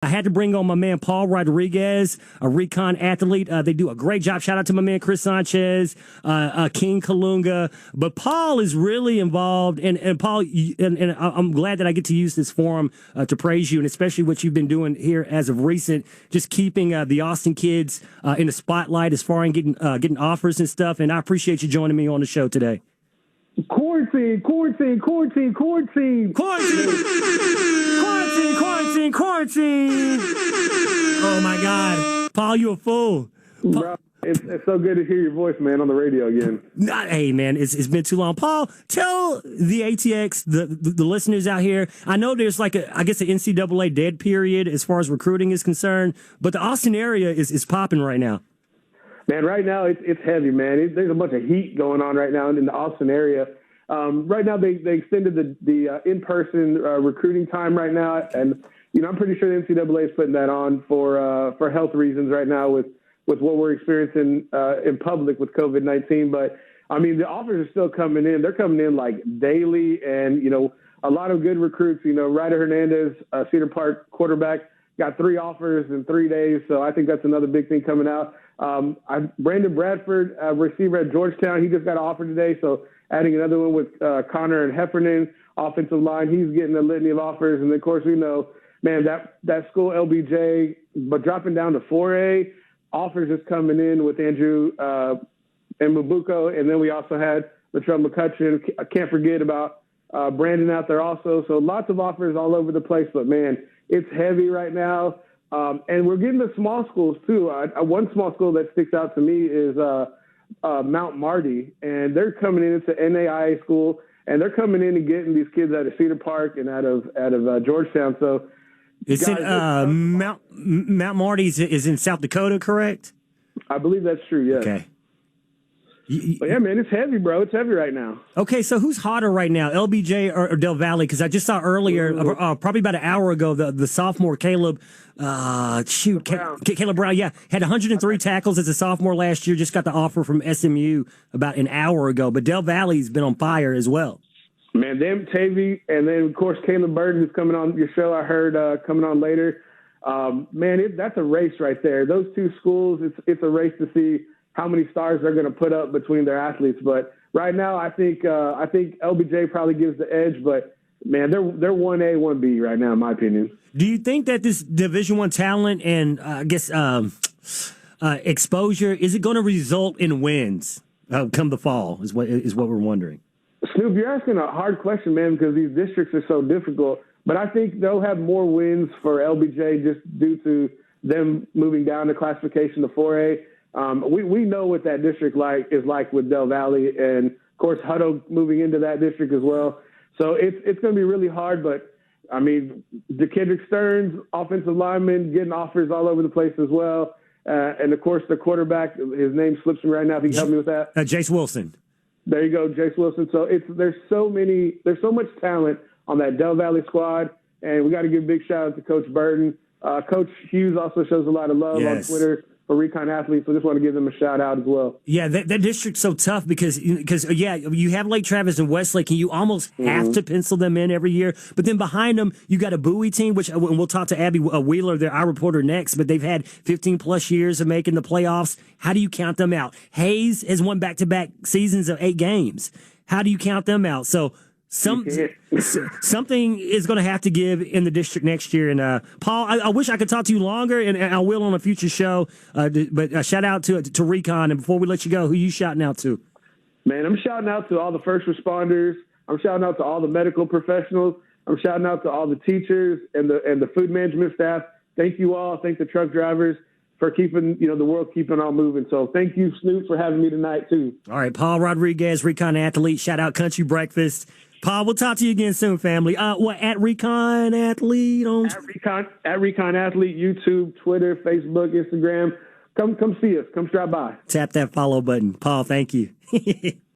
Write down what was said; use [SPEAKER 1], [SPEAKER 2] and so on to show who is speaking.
[SPEAKER 1] had to bring on my man Paul Rodriguez, a Recon Athlete. They do a great job. Shout out to my man Chris Sanchez, King Kalunga. But Paul is really involved, and Paul, and I'm glad that I get to use this forum to praise you, and especially what you've been doing here as of recent, just keeping the Austin kids in the spotlight as far as getting offers and stuff. And I appreciate you joining me on the show today.
[SPEAKER 2] Quarantine.
[SPEAKER 1] Oh my God, Paul, you a fool.
[SPEAKER 2] Bro, it's so good to hear your voice, man, on the radio again.
[SPEAKER 1] Hey, man, it's been too long. Paul, tell the ATX, the listeners out here. I know there's like I guess an NCAA dead period as far as recruiting is concerned, but the Austin area is popping right now.
[SPEAKER 2] Man, right now it's heavy, man. There's a bunch of heat going on right now in the Austin area. Right now they extended the in-person recruiting time right now, and I'm pretty sure the NCAA is putting that on for health reasons right now with what we're experiencing in public with COVID-19. But I mean, the offers are still coming in. They're coming in like daily, and a lot of good recruits. Ryder Hernandez, Cedar Park quarterback, got 3 offers in 3 days. So I think that's another big thing coming out. Brandon Bradford, receiver at Georgetown, he just got an offer today. So adding another one with Connor and Heffernan, offensive line, he's getting a litany of offers. And of course, man, that school LBJ, but dropping down to 4A, offers is coming in with Andrew and Mabuko. And then we also had Latrell McCutcheon. I can't forget about Brandon out there also. So lots of offers all over the place. But man, it's heavy right now. And we're getting the small schools too. One small school that sticks out to me is Mount Marty, and they're coming in. It's an NAIA school, and they're coming in and getting these kids out of Cedar Park and out of Georgetown. So
[SPEAKER 1] it's guys, in Mount Marty is in South Dakota, correct?
[SPEAKER 2] I believe that's true. Yes.
[SPEAKER 1] Okay.
[SPEAKER 2] But yeah, man, it's heavy, bro. It's heavy right now.
[SPEAKER 1] Okay, so who's hotter right now, LBJ or Del Valle? Because I just saw earlier, probably about an hour ago, the sophomore Caleb, Caleb Brown, yeah, had 103 tackles as a sophomore last year. Just got the offer from SMU about an hour ago. But Del Valle's been on fire as well.
[SPEAKER 2] Man, them Tavy, and then of course Caleb Burton, who's coming on your show. I heard coming on later. Man, that's a race right there. Those two schools, it's a race to see how many stars they're going to put up between their athletes. But right now, I think LBJ probably gives the edge. But man, they're 1A, 1B right now, in my opinion.
[SPEAKER 1] Do you think that this Division I talent and I guess exposure, is it going to result in wins come the fall? Is what we're wondering.
[SPEAKER 2] Snoop, you're asking a hard question, man, because these districts are so difficult. But I think they'll have more wins for LBJ just due to them moving down the classification to 4A. We know what that district is like with Del Valle, and of course Hutto moving into that district as well. So it's going to be really hard. But I mean, DeKendrick Stearns, offensive lineman, getting offers all over the place as well. And of course the quarterback, his name slips me right now. If you can help me with that,
[SPEAKER 1] Jace Wilson.
[SPEAKER 2] There you go, Jace Wilson. So there's so much talent on that Del Valle squad, and we got to give a big shout out to Coach Burton. Coach Hughes also shows a lot of love on Twitter for Recon Athlete, so just want to give them a shout out as well.
[SPEAKER 1] Yeah, that district's so tough because you have Lake Travis and Westlake, and you almost have to pencil them in every year. But then behind them, you got a Bowie team, which and we'll talk to Abby Wheeler, our reporter, next. But they've had 15 plus years of making the playoffs. How do you count them out? Hayes has won back-to-back seasons of 8 games. How do you count them out? So something is going to have to give in the district next year. And Paul, I wish I could talk to you longer, and I will on a future show. But shout out to Recon. And before we let you go, who you shouting out to?
[SPEAKER 2] Man, I'm shouting out to all the first responders. I'm shouting out to all the medical professionals. I'm shouting out to all the teachers and the food management staff. Thank you all. Thank the truck drivers for keeping the world keeping on moving. So thank you, Snoop, for having me tonight too.
[SPEAKER 1] All right, Paul Rodriguez, Recon Athlete. Shout out Country Breakfast. Paul, we'll talk to you again soon, family. At Recon Athlete on
[SPEAKER 2] at Recon Athlete, YouTube, Twitter, Facebook, Instagram. Come see us. Come drop by.
[SPEAKER 1] Tap that follow button. Paul, thank you.